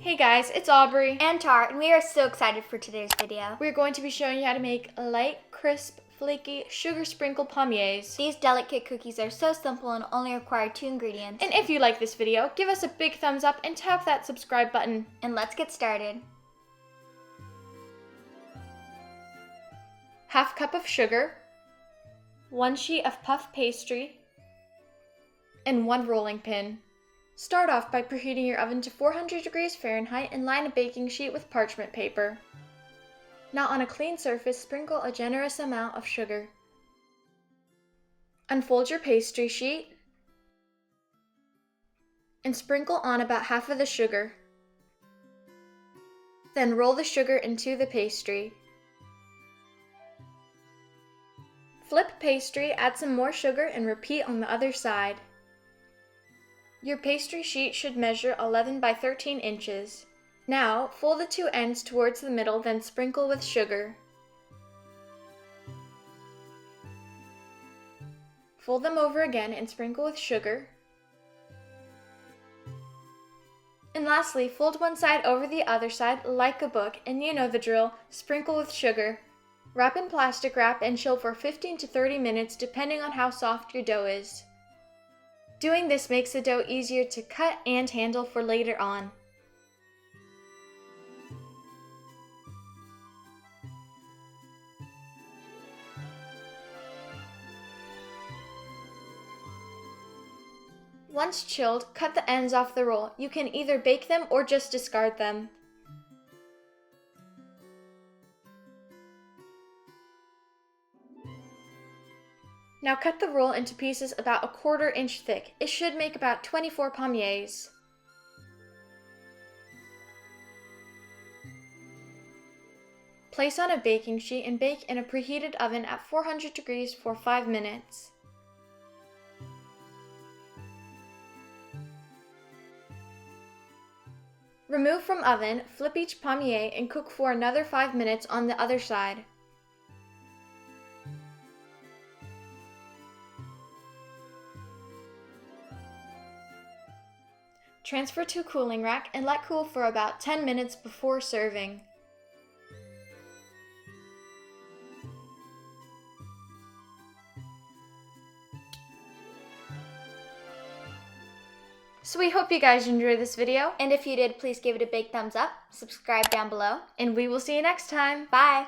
Hey guys, it's Aubrey and Tar, and we are so excited for today's video. We're going to be showing you how to make light, crisp, flaky, sugar sprinkle palmiers. These delicate cookies are so simple and only require 2 ingredients. And if you like this video, give us a big thumbs up and tap that subscribe button. And let's get started. Half cup of sugar, 1 sheet of puff pastry, and 1 rolling pin. Start off by preheating your oven to 400 degrees Fahrenheit and line a baking sheet with parchment paper. Now on a clean surface, sprinkle a generous amount of sugar. Unfold your pastry sheet and sprinkle on about half of the sugar. Then roll the sugar into the pastry. Flip pastry, add some more sugar, and repeat on the other side. Your pastry sheet should measure 11 by 13 inches. Now, fold the 2 ends towards the middle, then sprinkle with sugar. Fold them over again and sprinkle with sugar. And lastly, fold one side over the other side like a book, and you know the drill, sprinkle with sugar. Wrap in plastic wrap and chill for 15 to 30 minutes depending on how soft your dough is. Doing this makes the dough easier to cut and handle for later on. Once chilled, cut the ends off the roll. You can either bake them or just discard them. Now cut the roll into pieces about 1/4 inch thick. It should make about 24 palmiers. Place on a baking sheet and bake in a preheated oven at 400 degrees for 5 minutes. Remove from oven, flip each palmier and cook for another 5 minutes on the other side. Transfer to a cooling rack and let cool for about 10 minutes before serving. So we hope you guys enjoyed this video. And if you did, please give it a big thumbs up, subscribe down below, and we will see you next time. Bye!